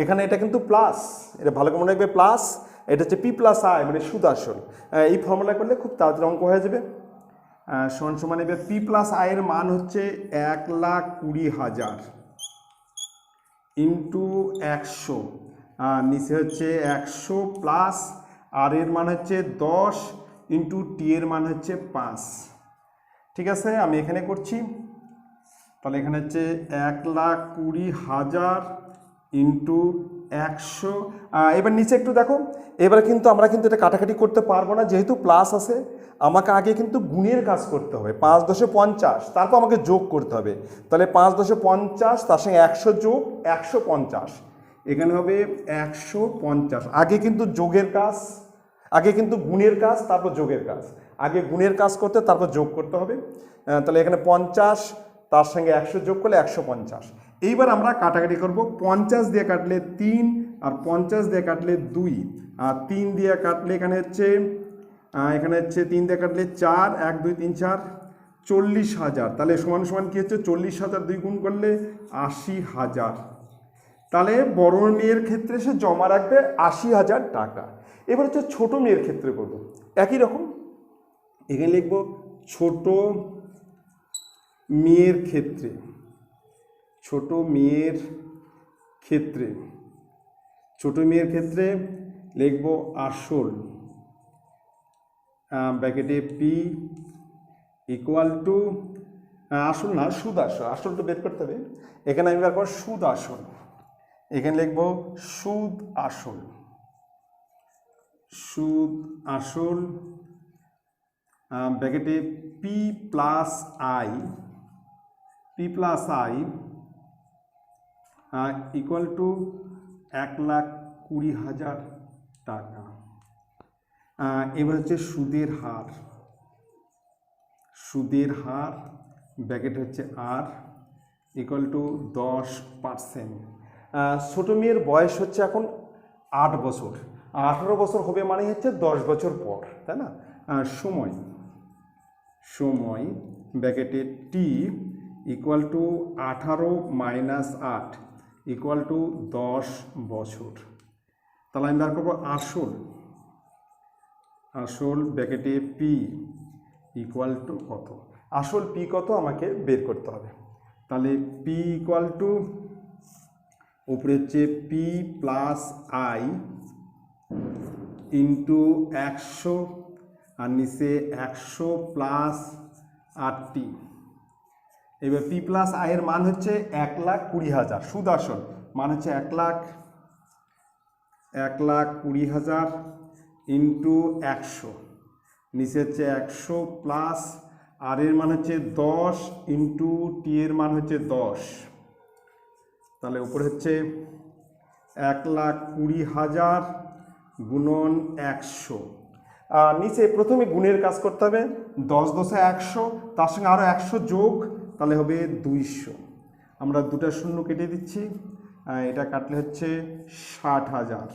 এখানে এটা কিন্তু প্লাস, এটা ভালো করে মনে রাখবে, প্লাস। এটা হচ্ছে পি প্লাস আই মানে সুদ আসল। এই ফর্মুলা করলে খুব তাড়াতাড়ি অঙ্ক হয়ে যাবে। সমান সমান এবার পি প্লাস আয়ের মান হচ্ছে 1,20,000 ইন্টু 100, নিচে হচ্ছে 100 প্লাস আর এর মান হচ্ছে 10 ইন্টু টি এর মান হচ্ছে 5। ঠিক আছে, আমি এখানে করছি। তাহলে এখানে হচ্ছে 1,20,000 ইন্টু 100। এবার নিচে একটু দেখো, এবার কিন্তু আমরা কিন্তু এটা কাটাকাটি করতে পারবো না, যেহেতু প্লাস আছে। আমাকে আগে কিন্তু গুণের কাজ করতে হবে, 5 × 50, তারপর আমাকে যোগ করতে হবে। তাহলে 5 × 50, তার সঙ্গে 100 যোগ 150, এখানে হবে 150। আগে কিন্তু যোগের কাজ, আগে কিন্তু গুণের কাজ, তারপর যোগের কাজ। আগে গুণের কাজ করতে তারপর যোগ করতে হবে। তাহলে এখানে 50, তার সঙ্গে 100 যোগ করলে 150। এইবার আমরা কাটাকাটি করব। 50 দিয়ে কাটলে 3, আর 50 দিয়ে কাটলে 2, আর 3 দিয়ে কাটলে এখানে হচ্ছে 3 দিয়ে কাটলে 4, 1 2 3 4, 40,000। তাহলে সমান সমান কি হচ্ছে 40,000 2 গুণ করলে 80,000। তাহলে বড় মেয়ের ক্ষেত্রে সে জমা রাখবে 80,000 টাকা। এবার হচ্ছে ছোট মেয়ের ক্ষেত্রে করব একই রকম। এখানে লিখব ছোট মেয়ের ক্ষেত্রে, ছোট মেয়ের ক্ষেত্রে, ছোট মেয়ের ক্ষেত্রে লিখব আসল ব্র্যাকেটে পি ইকুয়াল টু, আসল না সুদ আসল, আসলটা বের করতে হবে। এখানে আমি বার করব সুদ আসল, এখানে লিখব সুদ আসল, সুদ আসল ব্র্যাকেটে P plus I, P plus I equal to 1,20,000 টাকা। এবার হচ্ছে সুদের হার, সুদের হার ব্র্যাকেট হচ্ছে আর ইকুয়াল টু 10%। ছোট মেয়ের বয়স হচ্ছে এখন 8 বছর, 18 বছর হবে মানে হচ্ছে 10 বছর পর, তাই না? সময়, সময় ব্র্যাকেটে T equal to 18 minus 8 equal to 10 বছর। তাহলে আমি বার করবো আসল, আসল ব্র্যাকেটে পি ইকুয়াল টু কত, আসল পি কত আমাকে বের করতে হবে। তাহলে পি ইকুয়াল টু উপরে হচ্ছে পি প্লাস আই ইন্টু 100 আর নিচে 100 প্লাস 8টি। এবার পি প্লাস আই এর মান হচ্ছে 1,20,000, সুদ আসল মান হচ্ছে 1,20,000 ইন্টু 100, নিচে হচ্ছে 100 প্লাস আর এর মান হচ্ছে 10 ইন্টু টি এর মান হচ্ছে 10, তাহলে উপরে হচ্ছে 1,20,000 গুণন 100। নিচে প্রথমে গুণের কাজ করতে হবে, 10 10 100, তার সঙ্গে আরও 100 যোগ, তাহলে হবে 200। আমরা দুটা শূন্য কেটে দিচ্ছি, এটা কাটলে হচ্ছে 60,000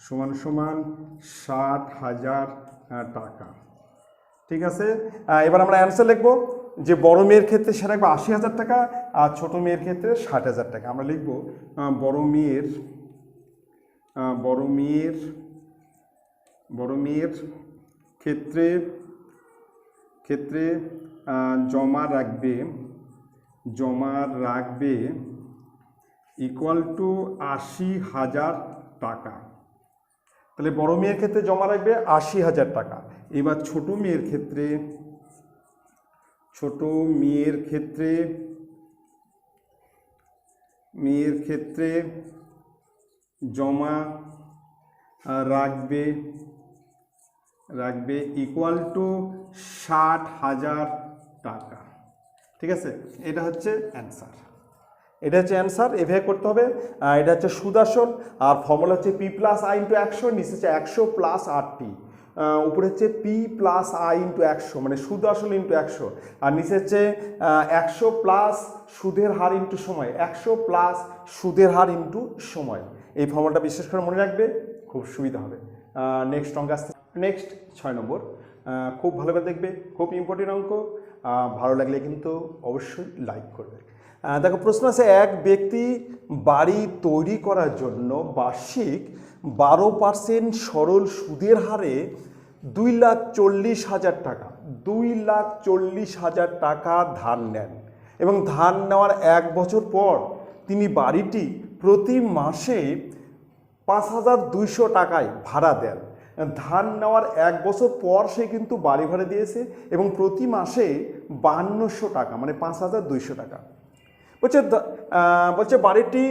সমান সমান 60,000 টাকা। ঠিক আছে। এবার আমরা অ্যান্সার লিখবো যে বড় মেয়ের ক্ষেত্রে সে রাখবে 80,000 টাকা আর ছোট মেয়ের ক্ষেত্রে 60,000 টাকা। আমরা লিখব বড় মেয়ের ক্ষেত্রে জমা রাখবে ইকুয়াল টু 80,000 টাকা। তাহলে বড় মেয়ের ক্ষেত্রে জমা রাখবে 80,000 টাকা। এবার ছোট মেয়ের ক্ষেত্রে জমা রাখবে ইকুয়াল টু 60,000 টাকা। ঠিক আছে, এটা হচ্ছে অ্যান্সার। এভাবে করতে হবে। এটা হচ্ছে সুদ আসল আর ফর্মুলা হচ্ছে পি প্লাস আই ইন্টু 100, নিচে হচ্ছে 100 প্লাস 8টি, উপরে হচ্ছে পি প্লাস আই ইন্টু 100 মানে সুদ আসল ইন্টু 100, আর নিচে হচ্ছে 100 প্লাস সুদের হার ইন্টু সময়, 100 প্লাস সুদের হার ইন্টু সময়। এই ফর্মুলাটা বিশেষ করে মনে রাখবে, খুব সুবিধা হবে। নেক্সট অঙ্ক আসছে, নেক্সট 6 নম্বর। খুব ভালো করে দেখবে, খুব ইম্পর্টেন্ট অঙ্ক। ভালো লাগলে কিন্তু অবশ্যই লাইক করবে। দেখো প্রশ্ন আছে, এক ব্যক্তি বাড়ি তৈরি করার জন্য বার্ষিক 12% সরল সুদের হারে 2,40,000 টাকা 2,40,000 টাকা ধার নেন এবং ধার নেওয়ার 1 বছর পর তিনি বাড়িটি প্রতি মাসে 5,200 টাকায় ভাড়া দেন। ধার নেওয়ার 1 বছর পর সে কিন্তু বাড়ি ভাড়া দিয়েছে এবং প্রতি মাসে 5,200 টাকা মানে 5,200 টাকা। বলছে বাড়িটি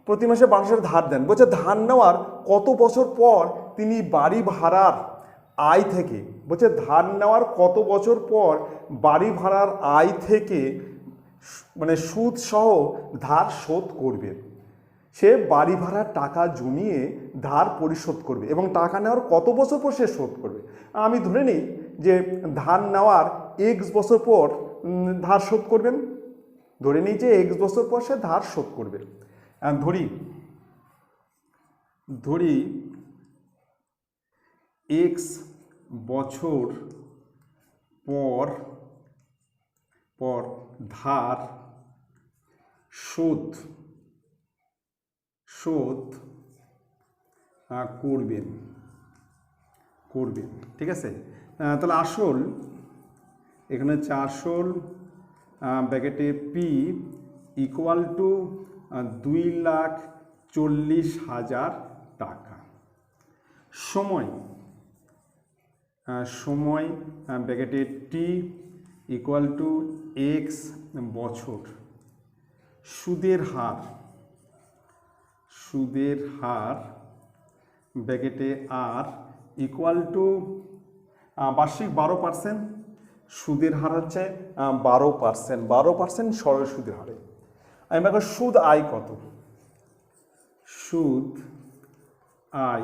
প্রতি মাসে 5,000 ধার দেন। বলছে ধার নেওয়ার কত বছর পর তিনি বাড়ি ভাড়ার আয় থেকে, বলছে ধার নেওয়ার কত বছর পর বাড়ি ভাড়ার আয় থেকে মানে সুদ সহ ধার শোধ করবে। সে বাড়ি ভাড়ার টাকা জমিয়ে ধার পরিশোধ করবে এবং টাকা নেওয়ার কত বছর পর সে শোধ করবে। আমি ধরে নিই যে ধার নেওয়ার এক্স বছর পর ধার শোধ করবেন, ধরে নিই যে এক্স বছর পর সে ধার শোধ করবে। ধরি এক্স বছর পর ধার শোধ করবেন। ঠিক আছে, তাহলে আসল এখানে হচ্ছে আসল ব্র্যাকেটে পি ইকুয়াল টু 2,40,000 টাকা। সময় ব্র্যাকেটে টি ইকুয়াল টু এক্স বছর। সুদের হার ব্র্যাকেটে আর ইকুয়াল টু বার্ষিক 12%। সুদের হার হচ্ছে 12% সরল সুদের হারে। আমি দেখো সুদ আয় কত, সুদ আই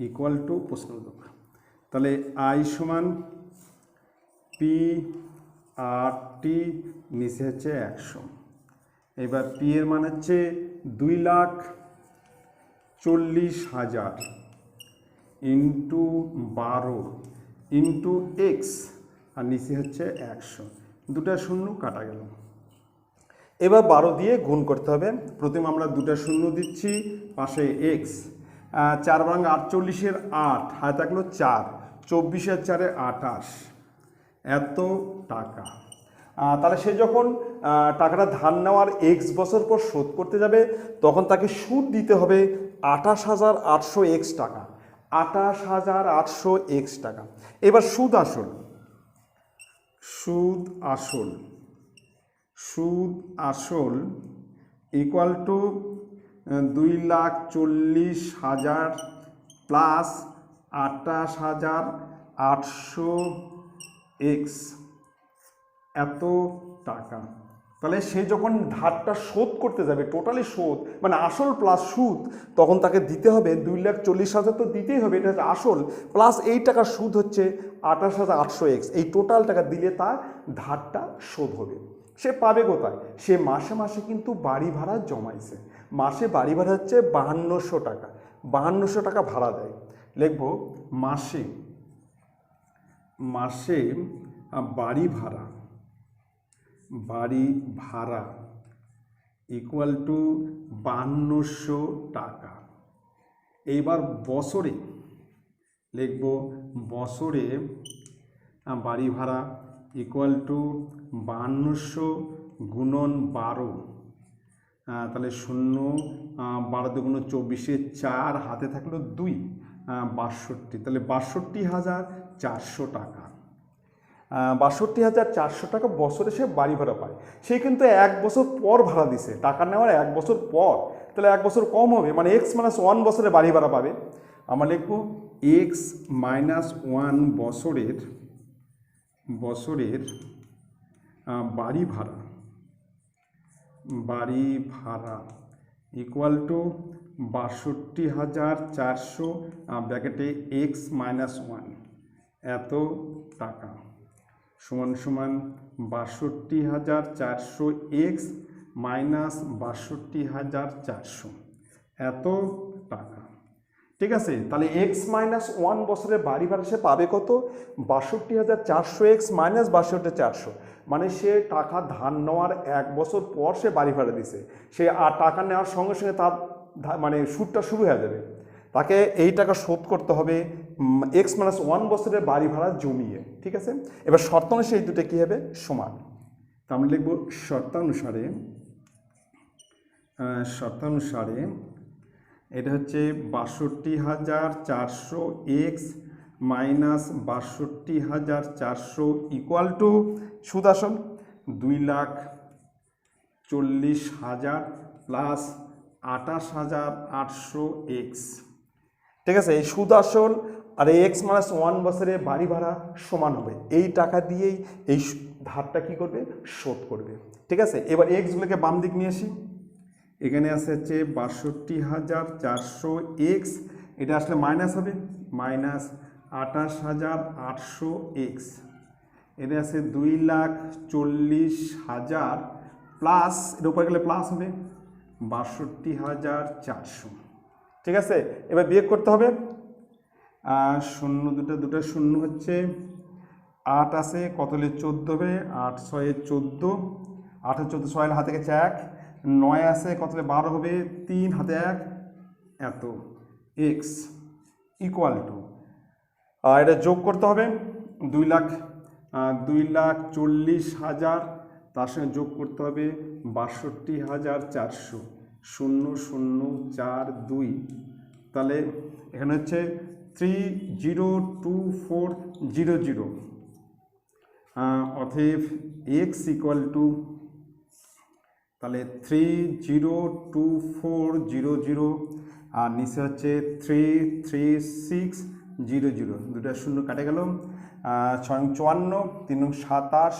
ইকুয়াল টু প্রশ্নবোধক, তাহলে আই সমান পি আর টি, নিচে হচ্ছে 100। এবার পি এর মান হচ্ছে 2,40,000 ইন্টু 12 ইন্টু এক্স আর নিচে হচ্ছে 100, দুটা শূন্য কাটা গেল। এবার 12 দিয়ে গুণ করতে হবে। প্রথমে আমরা দুটা শূন্য দিচ্ছি, পাশে এক্স, 4 বাং 48-এর 8, হাতে থাকলো 4, 24-এর 4-এ 28, এত টাকা। তাহলে সে যখন টাকাটা ধার নেওয়ার এক্স বছর পর শোধ করতে যাবে তখন তাকে সুদ দিতে হবে 28,800 টাকা, 28,800 টাকা। এবার সুদ আসল, সুদ আসল, সুদ আসল ইকুয়াল টু 2,40,000 প্লাস 28,800 এত টাকা। তাহলে সে যখন ধারটা শোধ করতে যাবে, টোটালি শোধ মানে আসল প্লাস সুদ, তখন তাকে দিতে হবে 2,40,000 তো দিতেই হবে, এটা হচ্ছে আসল, প্লাস এই টাকার সুদ হচ্ছে 28,800। এই টোটাল টাকা দিলে তার ধারটা শোধ হবে। সে পাবে কোথায়? সে মাসে মাসে কিন্তু বাড়ি ভাড়া জমাইছে, মাসে বাড়ি ভাড়া হচ্ছে 5200 টাকা, 5200 টাকা ভাড়া দেয়। লিখবো মাসে, মাসে বাড়ি ভাড়া, বাড়ি ভাড়া ইকুয়াল টু 5200 টাকা। এইবার বছরে লিখব বছরে বাড়ি ভাড়া ইকুয়াল টু 5200 গুণন 12, তাহলে 0, 12 দুগুণ 24, 4 হাতে থাকলো 2, 62, তাহলে 62,400 টাকা। 62,400 টাকা বছরে সে বাড়ি ভাড়া পায়। সে কিন্তু 1 বছর পর ভাড়া দিছে, টাকা নেওয়ার 1 বছর পর, তাহলে 1 বছর কম হবে, মানে x-1 বছরে বাড়ি ভাড়া পাবে। আমরা লিখব x-1 বছরের, বছরের বাড়ি ভাড়া, বাড়ি ভাড়া ইকুয়াল টু 62,400 ব্র্যাকেটে x-1 এত টাকা সমান সমান 62,400 x মাইনাস 62,400 এত টাকা। ঠিক আছে, তাহলে x-1 বছরে বাড়ি ভাড়া সে পাবে কত? 62,400 x মাইনাস 62,400, মানে সে টাকা ধার নেওয়ার 1 বছর পর সে বাড়ি ভাড়া দিছে, সে আর টাকা নেওয়ার সঙ্গে সঙ্গে তার মানে সুদটা শুরু হয়ে যাবে, তাকে এই টাকা শোধ করতে হবে x-1 বছরে বাড়ি ভাড়া জমিয়ে। ঠিক আছে, এবার শর্তানুসারে এই দুটো কী হবে? সমান। তা আমরা লিখব শর্তানুসারে, শর্তানুসারে এটা হচ্ছে 62,400 x মাইনাস 62,400 ইকুয়াল টু সুদ আসল 2,40,000 প্লাস 28,800 x। ঠিক আছে, এই সুদ আসল আর এই x-1 বছরে বাড়ি ভাড়া সমান হবে, এই টাকা দিয়েই এই ধারটা কী করবে? শোধ করবে। ঠিক আছে, এবার এক্সগুলোকে বাম দিক নিয়ে আসি। এখানে আছে হচ্ছে 62,400 x, এটা আসলে মাইনাস হবে, মাইনাস 28,800 x, এটা আছে 2,40,000 প্লাস, এর উপরে গেলে প্লাস হবে 62,400। ঠিক আছে, এবার বিয়োগ করতে হবে। শূন্য দুটো শূন্য হচ্ছে, 8 আছে কত হলে 14 হবে, 8 6 14, 8 14 6 হাতে গেছে 1, 9 আছে কত হলে 12 হবে, 3 হাতে 1 এত x ইকুয়াল টু, এটা যোগ করতে হবে 2,40,000, তার সঙ্গে যোগ করতে হবে 62,400, 0,042, তাহলে এখানে হচ্ছে 302400, অতএব x ইকুয়াল টু, তাহলে 302400 আর নিচে হচ্ছে 33600, দুটা শূন্য কাটে গেল, 6 54, 3 27,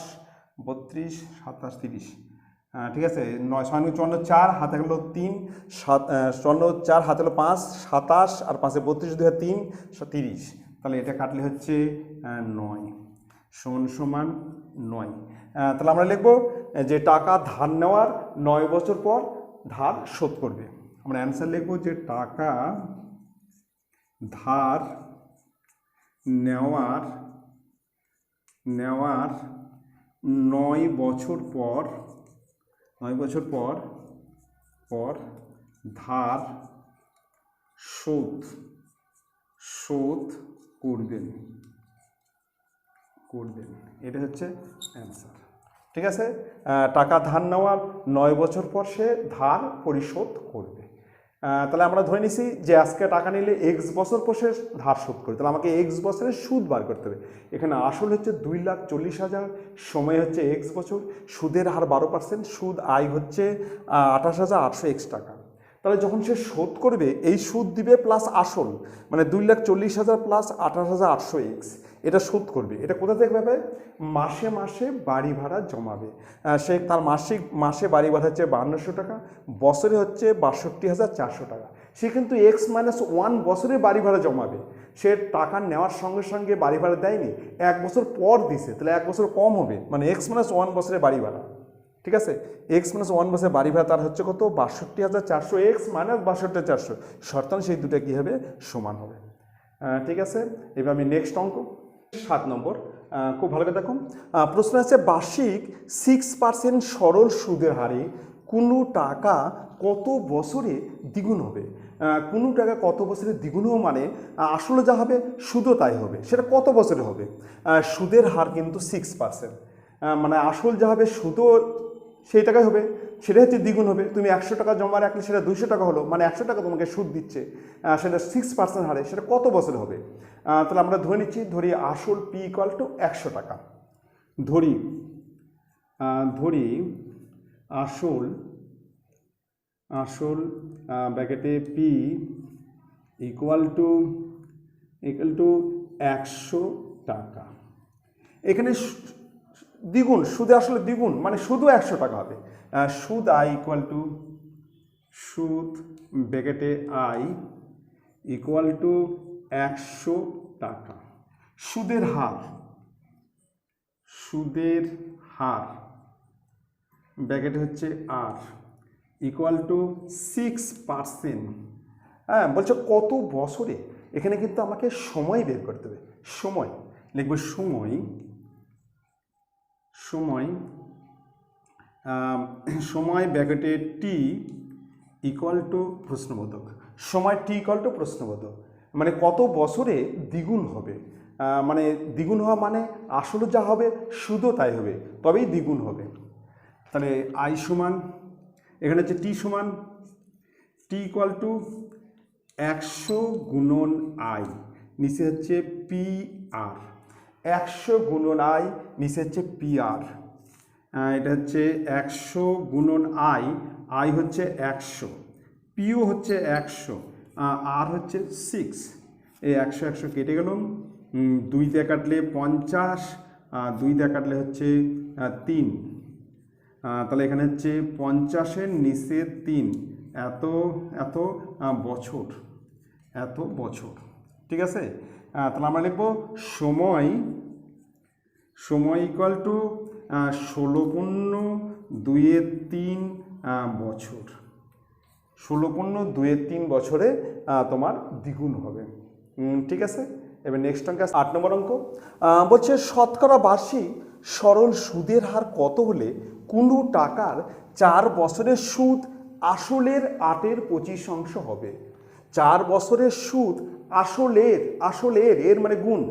32, 27, 30, ঠিক আছে, 9 6 54 4 হাতে গেল 3, 54 4 হাতে গেল 5, 27 আর 5 32 2 3 30, তাহলে এটা কাটলে হচ্ছে 9 সমান সমান 9। তাহলে আমরা লিখবো যে টাকা ধার নেওয়ার 9 বছর পর ধার শোধ করবে। আমরা অ্যান্সার লিখবো যে টাকা ধার নেওয়ার 9 বছর পর, 9 বছর পর ধার শোধ করবেন, এটা হচ্ছে অ্যান্সার। ঠিক আছে, টাকা ধার নেওয়ার 9 বছর পর সে ধার পরিশোধ করবে। তাহলে আমরা ধরে নিছি যে আজকে টাকা নিলে এক্স বছর পর সে ধার শোধ করবে, তাহলে আমাকে এক্স বছরের সুদ বার করতে হবে। এখানে আসল হচ্ছে 2,40,000, সময় হচ্ছে এক্স বছর, সুদের হার 12%, সুদ আয় হচ্ছে 28,800 টাকা। তাহলে যখন সে শোধ করবে এই সুদ দিবে প্লাস আসল, মানে 2,40,000 প্লাস 28,800 এটা শোধ করবে। এটা কোথা থেকে পাবে? মাসে মাসে বাড়ি ভাড়া জমাবে। সে তার মাসে বাড়ি ভাড়া হচ্ছে 5200 টাকা, বছরে হচ্ছে 62,400 টাকা। সে কিন্তু x-1 বছরে বাড়ি ভাড়া জমাবে। সে টাকা নেওয়ার সঙ্গে সঙ্গে বাড়ি ভাড়া দেয়নি, 1 বছর পর দিছে, তাহলে 1 বছর কম হবে, মানে x-1 বছরে বাড়ি ভাড়া। ঠিক আছে, x-1 বছরে বাড়ি ভাড়া তার হচ্ছে কত? 62,400, x-62,400, শর্তান সেই দুটো কী হবে? সমান হবে। ঠিক আছে, এবার আমি নেক্সট অঙ্ক 7 নম্বর, খুব ভালো করে দেখুন। প্রশ্ন আছে বার্ষিক 6% সরল সুদের হারে কোনো টাকা কত বছরে দ্বিগুণ হবে? কোনো টাকা কত বছরে দ্বিগুণ হবে মানে আসলে যা হবে সুদও তাই হবে। সেটা কত বছরে হবে? সুদের হার কিন্তু 6%, মানে আসল যা হবে সুদও সেই টাকাই হবে, সেটা হচ্ছে দ্বিগুণ হবে। তুমি 100 টাকা জমা রাখলে সেটা 200 টাকা হলো, মানে 100 টাকা তোমাকে সুদ দিচ্ছে, সেটা 6% হারে, সেটা কত বছর হবে? তাহলে আমরা ধরে নিচ্ছি, ধরি আসল P = 100 টাকা। ধরি আসল ব্র্যাকেটে P = 100 টাকা। এখানে দ্বিগুণ, সুদে আসলে দ্বিগুণ, মানে শুধু 100 টাকা হবে। সুদ আয় সুদ ব্র্যাকেটে আয় = 100 টাকা। সুদের হার ব্র্যাকেটে হচ্ছে আর =6%। হ্যাঁ, বলছে কত বছরে। এখানে কিন্তু আমাকে সময় বের করতে হবে। সময় লিখবো, সময় ব্র্যাকেটে টি = প্রশ্নবোধক। সময় টি = প্রশ্নবোধক, মানে কত বছরে দ্বিগুণ হবে। মানে দ্বিগুণ হওয়া মানে আসলে যা হবে সুদও তাই হবে, তবেই দ্বিগুণ হবে। তাহলে আই সমান, এখানে হচ্ছে টি সমান টি = 100 গুণন আই, নিচে হচ্ছে পি আর। 100 গুণন আই, নিচে হচ্ছে পি আর। এটা হচ্ছে 100 গুণন আই, আই হচ্ছে 100, পিও হচ্ছে 100, আর হচ্ছে 6। এই 100 কেটে গেল, 2 দিয়ে কাটলে 50, 2 দিয়ে কাটলে হচ্ছে 3। তাহলে এখানে হচ্ছে 50-এর নিচে 3, এত বছর। ঠিক আছে, তাহলে আমরা লিখব সময় = 16.2-3 বছর। 16.2-3 বছরে তোমার দ্বিগুণ হবে। ঠিক আছে, এবার নেক্সট অঙ্ক 8 নম্বর অঙ্ক, বলছে শতকরা বার্ষিক সরল সুদের হার কত হলে কোনো টাকার 4 বছরের সুদ আসলের 8/25 হবে? 4 বছরের সুদ আসলের এর মানে গুণ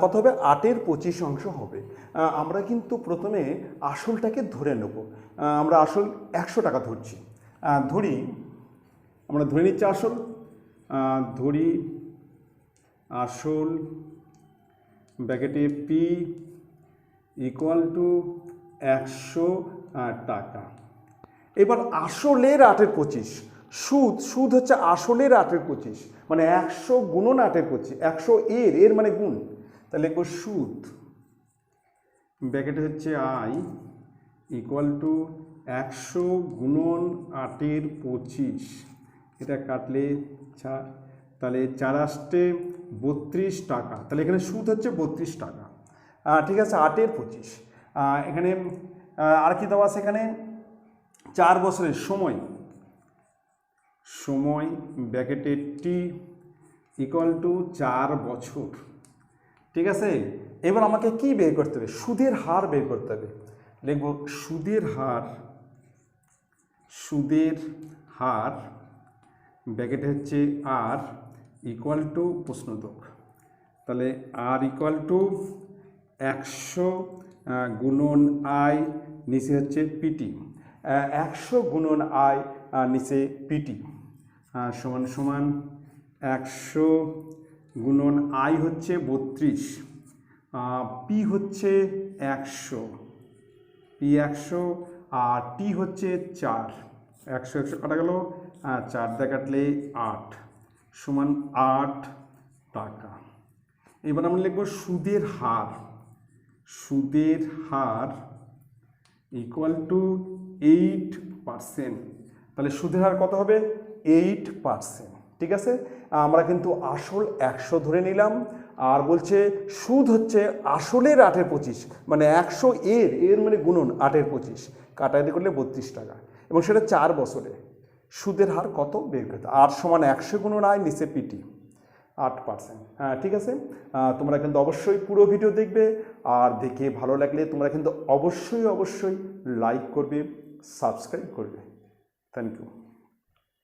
কত হবে? 8/25 হবে। আমরা কিন্তু প্রথমে আসলটাকে ধরে নেব। আমরা আসল 100 টাকা ধরছি। আমরা ধরে নিচ্ছি আসল ব্র্যাকেটে পি = 100 টাকা। এবার আসলের 8/25, সুদ হচ্ছে আসলের 8/25, মানে 100 গুণন 8/25, 100 এর মানে গুণ। তাহলে লিখব সুদ ব্র্যাকেটে হচ্ছে আই = 100 গুণন 8/25, এটা কাটলে 4, তাহলে 4×8 = 32 টাকা। তাহলে এখানে সুদ হচ্ছে 32 টাকা। ঠিক আছে, 8/25। এখানে আর কি দেওয়া আছে? এখানে 4 বছরের সময় ব্র্যাকেটে টি = 4 বছর। ঠিক আছে, এবার আমাকে কি বের করতে হবে? সুদের হার বের করতে হবে। লিখব সুদের হার ব্র্যাকেটে হচ্ছে আর = প্রশ্নবোধক। তাহলে আর = 100 গুণন আয়, নিচে হচ্ছে পিটি। 100 গুণন আয় নিচে পিটি সমান সমান 100 গুণন আয় হচ্ছে 32, পি হচ্ছে 100, পি 100 আর টি হচ্ছে 4। 100 100 কাটা গেল, 4 দিয়ে কাটলে 8 সমান 8 টাকা। এবার আমরা লিখব সুদের হার। সুদের হার ইকুয়াল টু 8%। তাহলে সুদের হার কত হবে? 8%। ঠিক আছে, আমরা কিন্তু আসল 100 ধরে নিলাম, আর বলছে সুদ হচ্ছে আসলের 8/25, মানে 100 এর মানে গুণন 8/25, কাটাইতে করলে 32 টাকা, এবং সেটা 4 বছরে। সুদের হার কত বের করতে? 8 সমান 100 গুণন আয়, নিচে পিটি 8%। হ্যাঁ, ঠিক আছে, তোমরা কিন্তু অবশ্যই পুরো ভিডিও দেখবে, আর দেখে ভালো লাগলে তোমরা কিন্তু অবশ্যই লাইক করবে, সাবস্ক্রাইব করবে। Thank you.